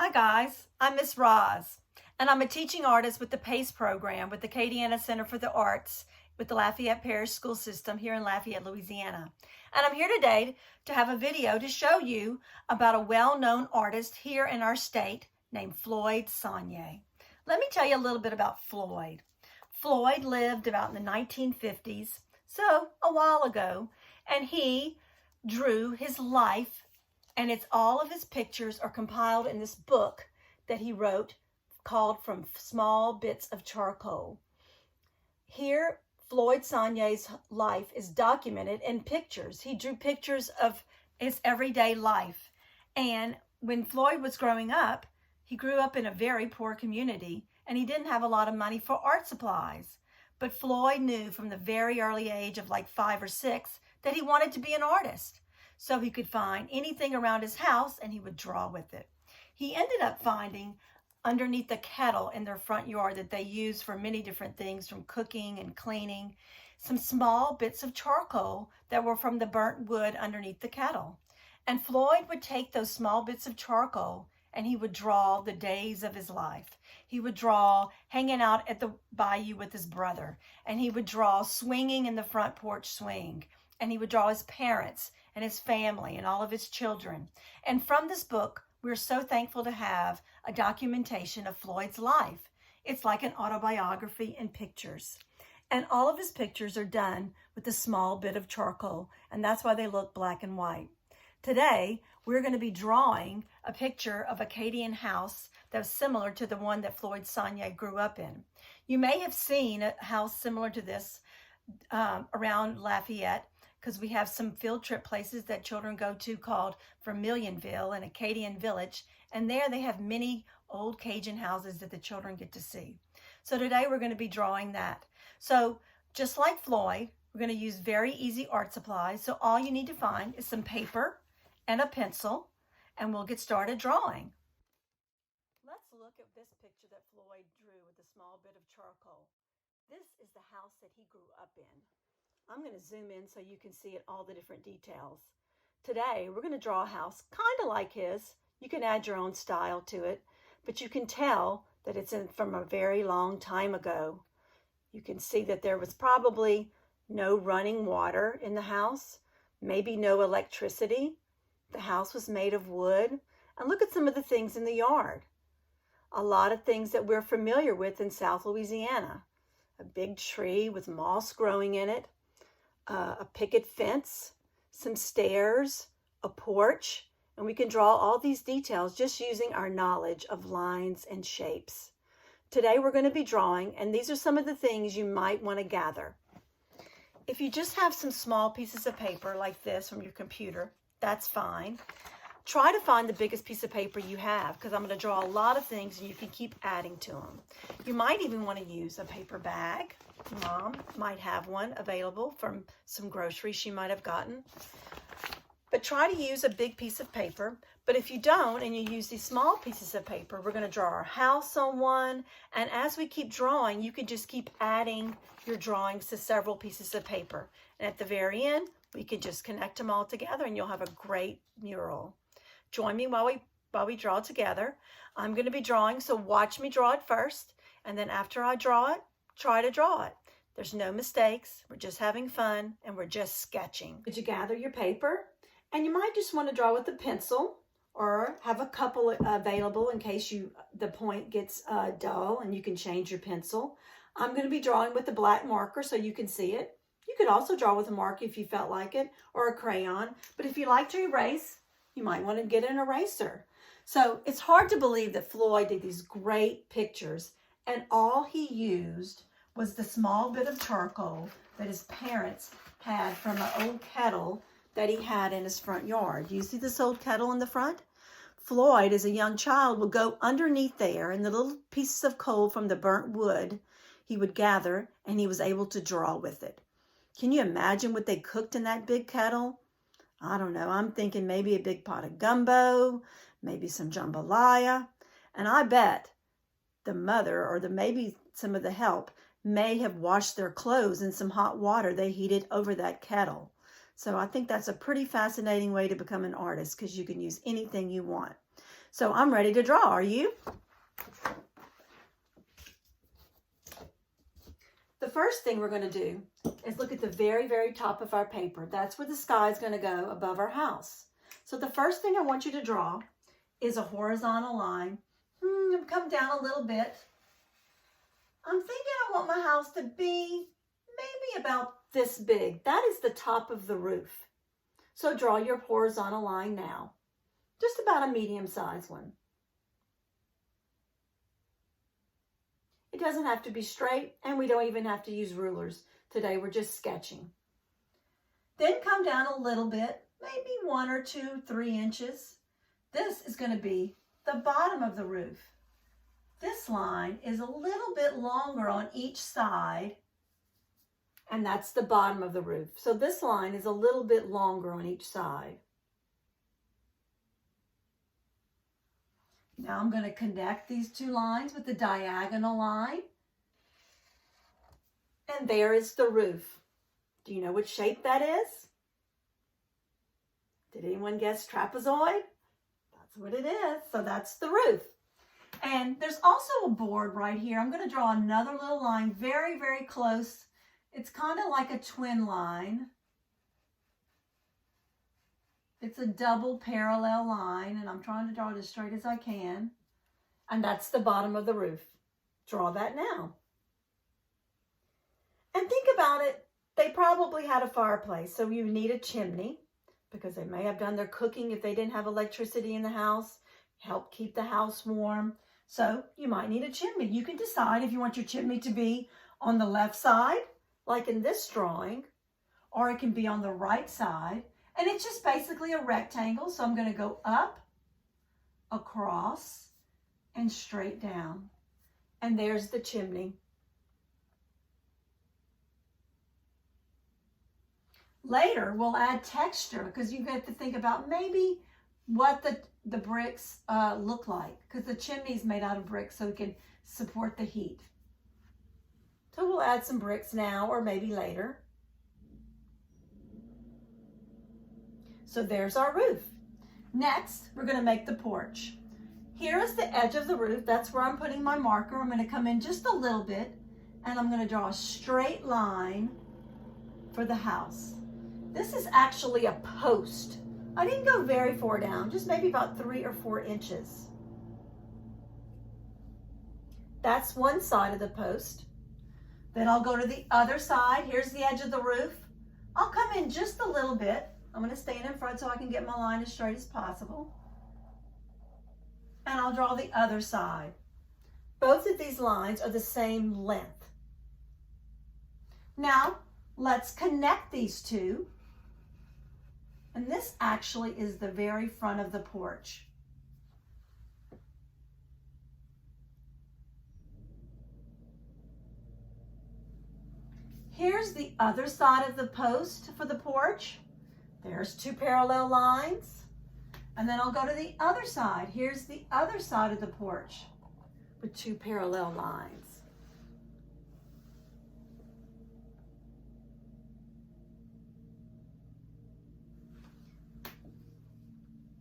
Hi guys, I'm Miss Roz, and I'm a teaching artist with the PACE program with the Acadiana Center for the Arts with the Lafayette Parish school system here in Lafayette, Louisiana. And I'm here today to have a video to show you about a well-known artist here in our state named Floyd Sonnier. Let me tell you a little bit about Floyd. Floyd lived about in the 1950s, so a while ago, and he drew his life, and all of his pictures are compiled in this book that he wrote called From Small Bits of Charcoal. Here, Floyd Sonnier's life is documented in pictures. He drew pictures of his everyday life. And when Floyd was growing up, he grew up in a very poor community, and he didn't have a lot of money for art supplies. But Floyd knew from the very early age of like 5 or 6 that he wanted to be an artist. So he could find anything around his house and he would draw with it. He ended up finding underneath the kettle in their front yard that they used for many different things, from cooking and cleaning, some small bits of charcoal that were from the burnt wood underneath the kettle. And Floyd would take those small bits of charcoal and he would draw the days of his life. He would draw hanging out at the bayou with his brother, and he would draw swinging in the front porch swing, and he would draw his parents and his family and all of his children. And from this book, we're so thankful to have a documentation of Floyd's life. It's like an autobiography in pictures. And all of his pictures are done with a small bit of charcoal, and that's why they look black and white. Today, we're going to be drawing a picture of Acadian house that was similar to the one that Floyd Sonnier grew up in. You may have seen a house similar to this around Lafayette, because we have some field trip places that children go to called Vermilionville and Acadian Village, and there they have many old Cajun houses that the children get to see. So today we're going to be drawing that. So just like Floyd, we're going to use very easy art supplies. So all you need to find is some paper and a pencil, and we'll get started drawing. Let's look at this picture that Floyd drew with a small bit of charcoal. This is the house that he grew up in. I'm going to zoom in so you can see it, all the different details. Today, we're going to draw a house kind of like his. You can add your own style to it, but you can tell that it's from a very long time ago. You can see that there was probably no running water in the house, maybe no electricity. The house was made of wood. And look at some of the things in the yard. A lot of things that we're familiar with in South Louisiana. A big tree with moss growing in it. A picket fence, some stairs, a porch, and we can draw all these details just using our knowledge of lines and shapes. Today we're going to be drawing, and these are some of the things you might want to gather. If you just have some small pieces of paper like this from your computer, that's fine. Try to find the biggest piece of paper you have, because I'm going to draw a lot of things and you can keep adding to them. You might even want to use a paper bag. Mom might have one available from some groceries she might have gotten. But try to use a big piece of paper. But if you don't and you use these small pieces of paper, we're going to draw our house on one. And as we keep drawing, you can just keep adding your drawings to several pieces of paper. And at the very end, we can just connect them all together and you'll have a great mural. Join me while we draw together. I'm going to be drawing, so watch me draw it first. And then after I draw it, try to draw it. There's no mistakes. We're just having fun and we're just sketching. Could you gather your paper? And you might just want to draw with a pencil or have a couple available in case the point gets dull and you can change your pencil. I'm going to be drawing with a black marker so you can see it. You could also draw with a marker if you felt like it, or a crayon. But if you like to erase, you might want to get an eraser. So it's hard to believe that Floyd did these great pictures and all he used was the small bit of charcoal that his parents had from an old kettle that he had in his front yard. You see this old kettle in the front? Floyd, as a young child, would go underneath there, and the little pieces of coal from the burnt wood he would gather, and he was able to draw with it. Can you imagine what they cooked in that big kettle? I don't know. I'm thinking maybe a big pot of gumbo, maybe some jambalaya, and I bet the mother or maybe some of the help may have washed their clothes in some hot water they heated over that kettle. So I think that's a pretty fascinating way to become an artist, because you can use anything you want. So I'm ready to draw. Are you? The first thing we're going to do is look at the very, very top of our paper. That's where the sky is going to go above our house. So the first thing I want you to draw is a horizontal line. Come down a little bit. I'm thinking I want my house to be maybe about this big. That is the top of the roof. So draw your horizontal line now. Just about a medium-sized one. It doesn't have to be straight, and we don't even have to use rulers. Today we're just sketching. Then come down a little bit, maybe 1 or 2, 3 inches. This is going to be the bottom of the roof. This line is a little bit longer on each side, and that's the bottom of the roof. So this line is a little bit longer on each side. Now I'm going to connect these two lines with the diagonal line. And there is the roof. Do you know what shape that is? Did anyone guess trapezoid? That's what it is. So that's the roof. And there's also a board right here. I'm going to draw another little line very, very close. It's kind of like a twin line. It's a double parallel line, and I'm trying to draw it as straight as I can. And that's the bottom of the roof. Draw that now. And think about it. They probably had a fireplace, so you need a chimney because they may have done their cooking if they didn't have electricity in the house, help keep the house warm. So you might need a chimney. You can decide if you want your chimney to be on the left side, like in this drawing, or it can be on the right side. And it's just basically a rectangle. So I'm going to go up, across, and straight down. And there's the chimney. Later, we'll add texture because you have to think about maybe what the bricks look like, because the chimney is made out of bricks so it can support the heat. So we'll add some bricks now or maybe later. So there's our roof. Next, we're going to make the porch. Here is the edge of the roof. That's where I'm putting my marker. I'm going to come in just a little bit, and I'm going to draw a straight line for the house. This is actually a post. I didn't go very far down, just maybe about 3 or 4 inches. That's one side of the post. Then I'll go to the other side. Here's the edge of the roof. I'll come in just a little bit. I'm going to stand in front so I can get my line as straight as possible. And I'll draw the other side. Both of these lines are the same length. Now, let's connect these two. And this actually is the very front of the porch. Here's the other side of the post for the porch. There's 2 parallel lines. And then I'll go to the other side. Here's the other side of the porch with 2 parallel lines.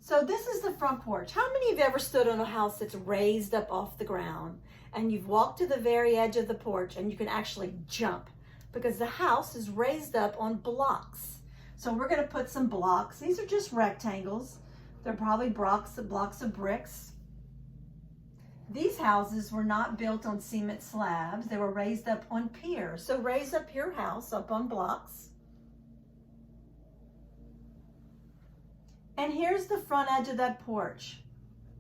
So this is the front porch. How many of you ever stood on a house that's raised up off the ground and you've walked to the very edge of the porch and you can actually jump because the house is raised up on blocks? So we're going to put some blocks. These are just rectangles. They're probably blocks of bricks. These houses were not built on cement slabs. They were raised up on piers. So raise up your house up on blocks. And here's the front edge of that porch.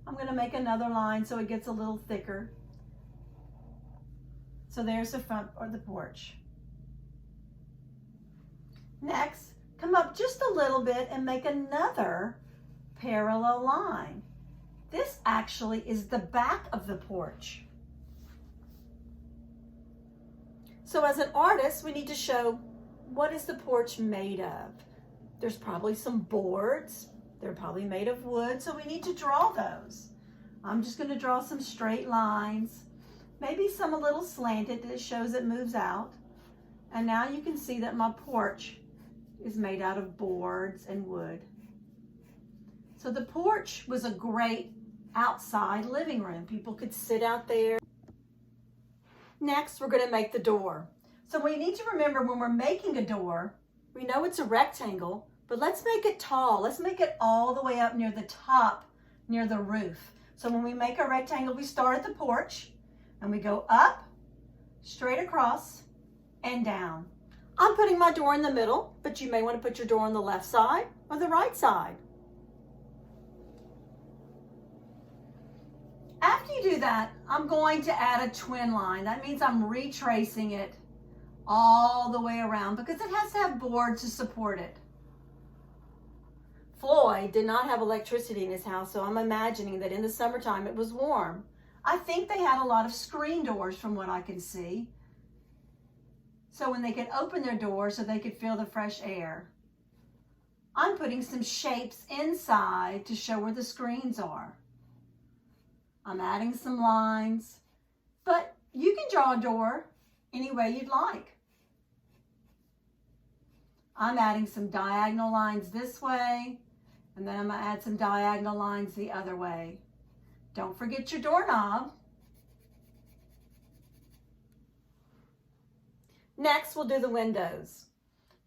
I'm going to make another line so it gets a little thicker. So there's the front or the porch. Next, come up just a little bit and make another parallel line. This actually is the back of the porch. So as an artist, we need to show what is the porch made of. There's probably some boards. They're probably made of wood, so we need to draw those. I'm just going to draw some straight lines, maybe some a little slanted that shows it moves out. And now you can see that my porch is made out of boards and wood. So the porch was a great outside living room. People could sit out there. Next, we're going to make the door. So we need to remember when we're making a door, we know it's a rectangle, but let's make it tall. Let's make it all the way up near the top, near the roof. So when we make a rectangle, we start at the porch and we go up, straight across, and down. I'm putting my door in the middle, but you may want to put your door on the left side or the right side. After you do that, I'm going to add a twin line. That means I'm retracing it all the way around because it has to have boards to support it. Floyd did not have electricity in his house, so I'm imagining that in the summertime it was warm. I think they had a lot of screen doors from what I can see. So when they could open their doors so they could feel the fresh air. I'm putting some shapes inside to show where the screens are. I'm adding some lines, but you can draw a door any way you'd like. I'm adding some diagonal lines this way, and then I'm going to add some diagonal lines the other way. Don't forget your doorknob. Next, we'll do the windows.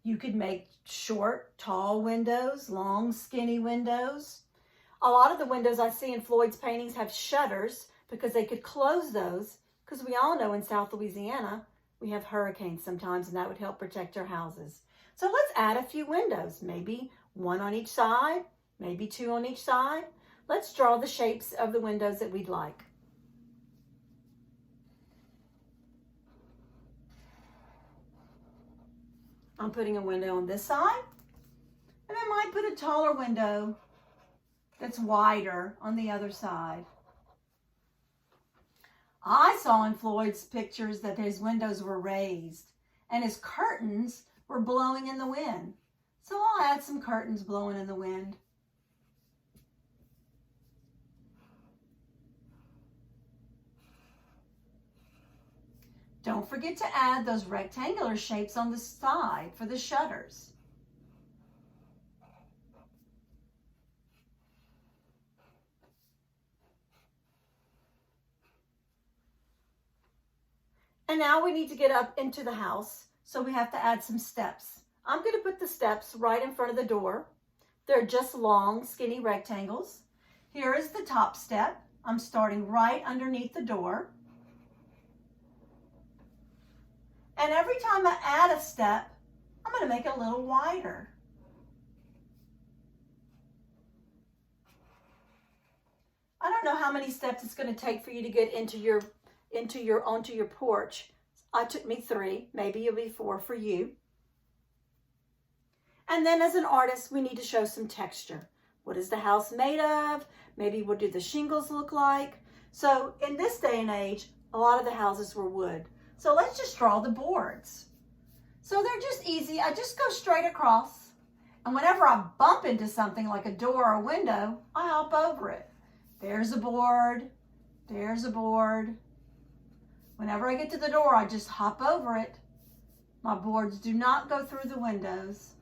You could make short, tall windows, long, skinny windows. A lot of the windows I see in Floyd's paintings have shutters because they could close those, because we all know in South Louisiana, we have hurricanes sometimes, and that would help protect our houses. So let's add a few windows, maybe one on each side, maybe two on each side. Let's draw the shapes of the windows that we'd like. I'm putting a window on this side, and I might put a taller window that's wider on the other side. I saw in Floyd's pictures that his windows were raised and his curtains were blowing in the wind. So I'll add some curtains blowing in the wind. Don't forget to add those rectangular shapes on the side for the shutters. And now we need to get up into the house, so we have to add some steps. I'm going to put the steps right in front of the door. They're just long, skinny rectangles. Here is the top step. I'm starting right underneath the door. And every time I add a step, I'm going to make it a little wider. I don't know how many steps it's going to take for you to get onto your porch. It took me 3, maybe it'll be 4 for you. And then as an artist, we need to show some texture. What is the house made of? Maybe what do the shingles look like? So in this day and age, a lot of the houses were wood. So let's just draw the boards. So they're just easy. I just go straight across. And whenever I bump into something like a door or a window, I hop over it. There's a board. There's a board. Whenever I get to the door, I just hop over it. My boards do not go through the windows.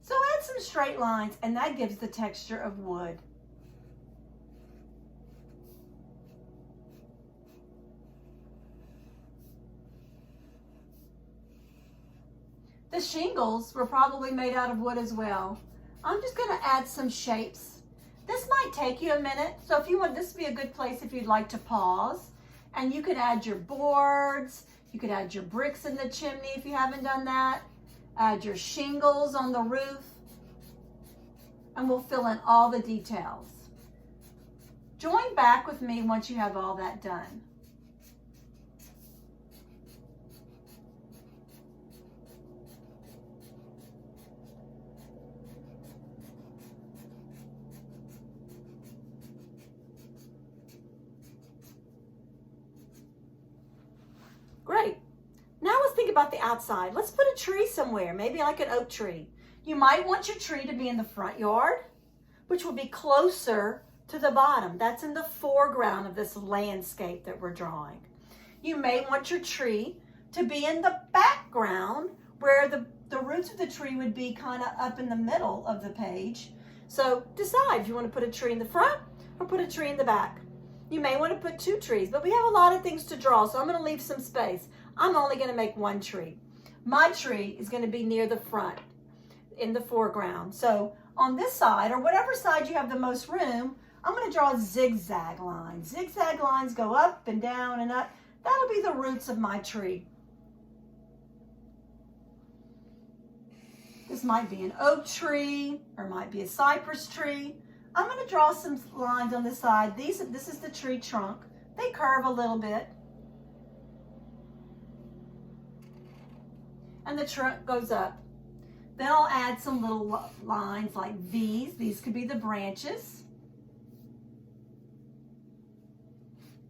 So add some straight lines, and that gives the texture of wood. The shingles were probably made out of wood as well. I'm just going to add some shapes. This might take you a minute, so if you want, this would be a good place if you'd like to pause. And you could add your boards, you could add your bricks in the chimney if you haven't done that. Add your shingles on the roof. And we'll fill in all the details. Join back with me once you have all that done. Great. Now let's think about the outside. Let's put a tree somewhere, maybe like an oak tree. You might want your tree to be in the front yard, which will be closer to the bottom. That's in the foreground of this landscape that we're drawing. You may want your tree to be in the background where the roots of the tree would be kind of up in the middle of the page. So decide if you want to put a tree in the front or put a tree in the back. You may want to put 2 trees, but we have a lot of things to draw, so I'm going to leave some space. I'm only going to make 1 tree. My tree is going to be near the front, in the foreground. So on this side, or whatever side you have the most room, I'm going to draw a zigzag line. Zigzag lines go up and down and up. That'll be the roots of my tree. This might be an oak tree, or it might be a cypress tree. I'm going to draw some lines on the side. This is the tree trunk. They curve a little bit. And the trunk goes up. Then I'll add some little lines like these. These could be the branches.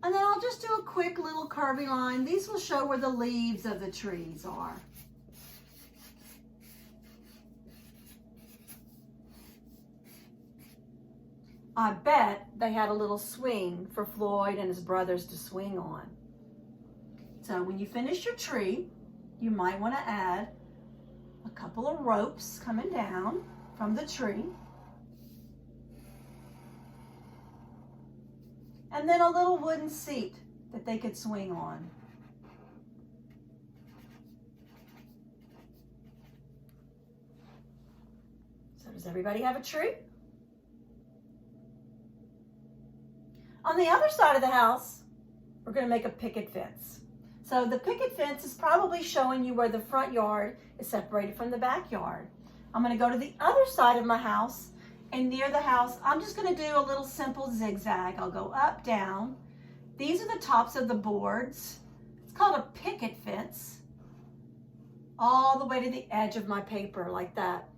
And then I'll just do a quick little curvy line. These will show where the leaves of the trees are. I bet they had a little swing for Floyd and his brothers to swing on. So when you finish your tree, you might want to add a couple of ropes coming down from the tree. And then a little wooden seat that they could swing on. So does everybody have a tree? On the other side of the house, we're going to make a picket fence. So the picket fence is probably showing you where the front yard is separated from the backyard. I'm going to go to the other side of my house, and near the house, I'm just going to do a little simple zigzag. I'll go up, down. These are the tops of the boards. It's called a picket fence. All the way to the edge of my paper, like that.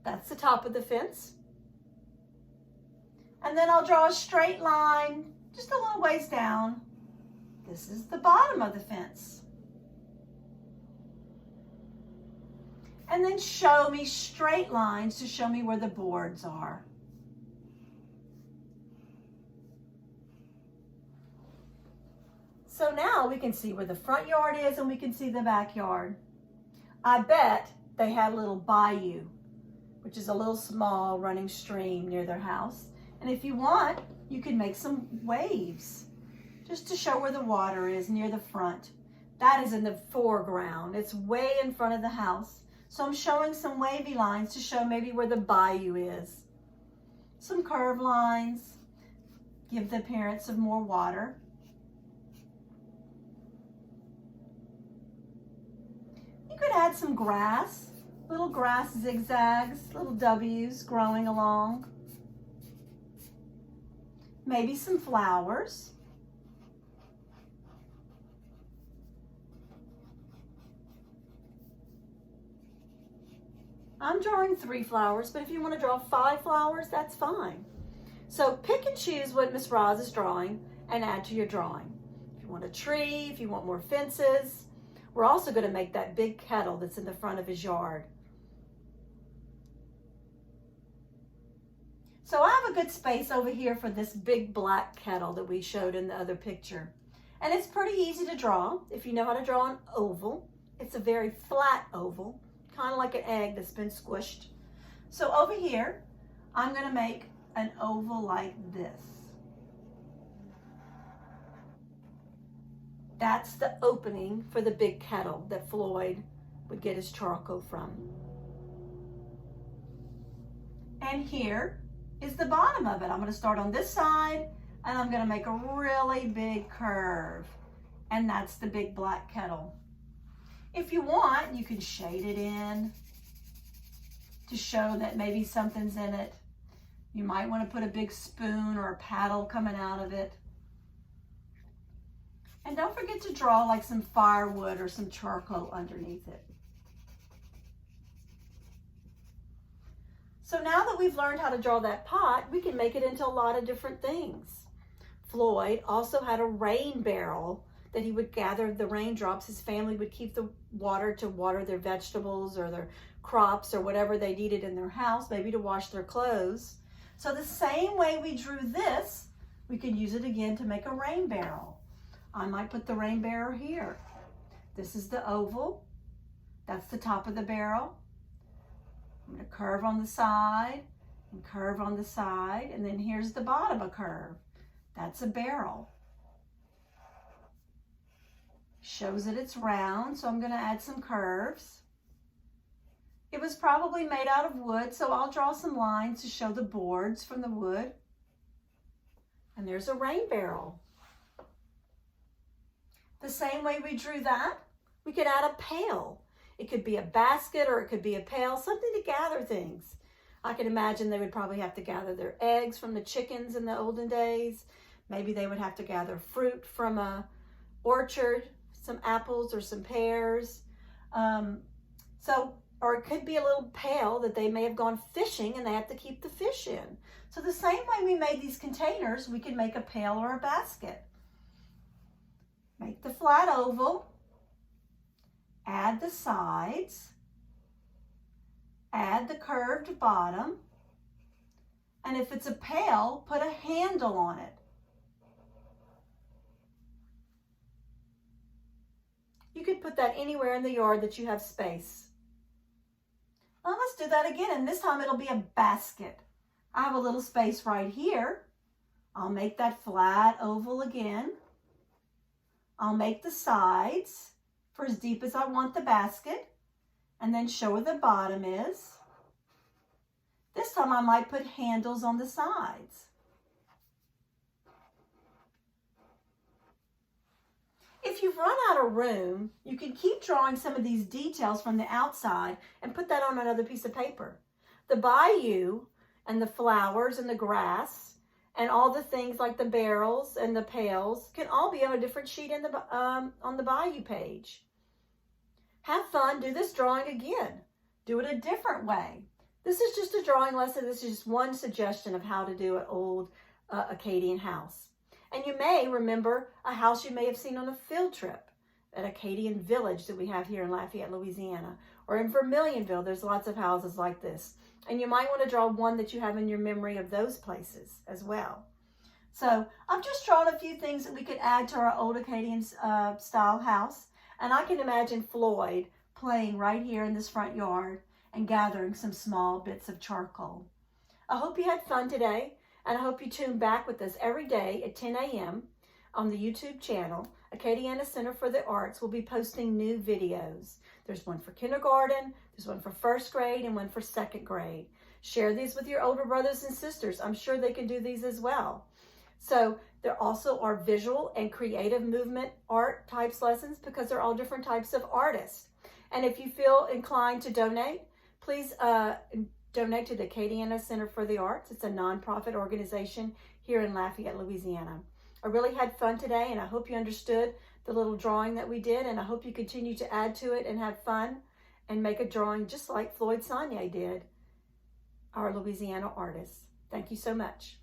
That's the top of the fence. And then I'll draw a straight line, just a little ways down. This is the bottom of the fence. And then show me straight lines to show me where the boards are. So now we can see where the front yard is and we can see the backyard. I bet they had a little bayou, which is a little small running stream near their house. And if you want, you can make some waves just to show where the water is near the front. That is in the foreground. It's way in front of the house. So I'm showing some wavy lines to show maybe where the bayou is. Some curved lines, give the appearance of more water. You could add some grass, little grass zigzags, little W's growing along. Maybe some flowers. I'm drawing 3 flowers, but if you want to draw 5 flowers, that's fine. So pick and choose what Miss Roz is drawing and add to your drawing. If you want a tree, if you want more fences. We're also going to make that big kettle that's in the front of his yard. So I have a good space over here for this big black kettle that we showed in the other picture. And it's pretty easy to draw if you know how to draw an oval. It's a very flat oval, kind of like an egg that's been squished. So over here, I'm going to make an oval like this. That's the opening for the big kettle that Floyd would get his charcoal from. And here is the bottom of it. I'm going to start on this side and I'm going to make a really big curve. And that's the big black kettle. If you want, you can shade it in to show that maybe something's in it. You might want to put a big spoon or a paddle coming out of it. And don't forget to draw like some firewood or some charcoal underneath it. So now that we've learned how to draw that pot, we can make it into a lot of different things. Floyd also had a rain barrel that he would gather the raindrops. His family would keep the water to water their vegetables or their crops or whatever they needed in their house, maybe to wash their clothes. So the same way we drew this, we could use it again to make a rain barrel. I might put the rain barrel here. This is the oval. That's the top of the barrel. I'm going to curve on the side and curve on the side, and then here's the bottom a curve. That's a barrel. Shows that it's round, so I'm going to add some curves. It was probably made out of wood, so I'll draw some lines to show the boards from the wood. And there's a rain barrel. The same way we drew that, we could add a pail. It could be a basket or it could be a pail, something to gather things. I can imagine they would probably have to gather their eggs from the chickens in the olden days. Maybe they would have to gather fruit from a orchard, some apples or some pears. Or it could be a little pail that they may have gone fishing and they have to keep the fish in. So the same way we made these containers, we can make a pail or a basket. Make the flat oval, add the sides, add the curved bottom, and if it's a pail, put a handle on it. You could put that anywhere in the yard that you have space. Well, let's do that again, and this time it'll be a basket. I have a little space right here. I'll make that flat oval again. I'll make the sides for as deep as I want the basket, and then show where the bottom is. This time I might put handles on the sides. If you've run out of room, you can keep drawing some of these details from the outside and put that on another piece of paper. The bayou and the flowers and the grass and all the things like the barrels and the pails can all be on a different sheet in the, on the bayou page. Have fun, do this drawing again. Do it a different way. This is just a drawing lesson. This is just one suggestion of how to do an old Acadian house. And you may remember a house you may have seen on a field trip at Acadian Village that we have here in Lafayette, Louisiana, or in Vermilionville. There's lots of houses like this. And you might want to draw one that you have in your memory of those places as well. So I've just drawn a few things that we could add to our old Acadian style house. And I can imagine Floyd playing right here in this front yard and gathering some small bits of charcoal. I hope you had fun today. And I hope you tune back with us every day at 10 a.m. on the YouTube channel. Acadiana Center for the Arts will be posting new videos. There's one for kindergarten, there's one for first grade, and one for second grade. Share these with your older brothers and sisters. I'm sure they can do these as well. So there also are visual and creative movement art types lessons because they're all different types of artists. And if you feel inclined to donate, please donate to the Acadiana Center for the Arts. It's a nonprofit organization here in Lafayette, Louisiana. I really had fun today, and I hope you understood the little drawing that we did, and I hope you continue to add to it and have fun and make a drawing just like Floyd Sonnier did, our Louisiana artist. Thank you so much.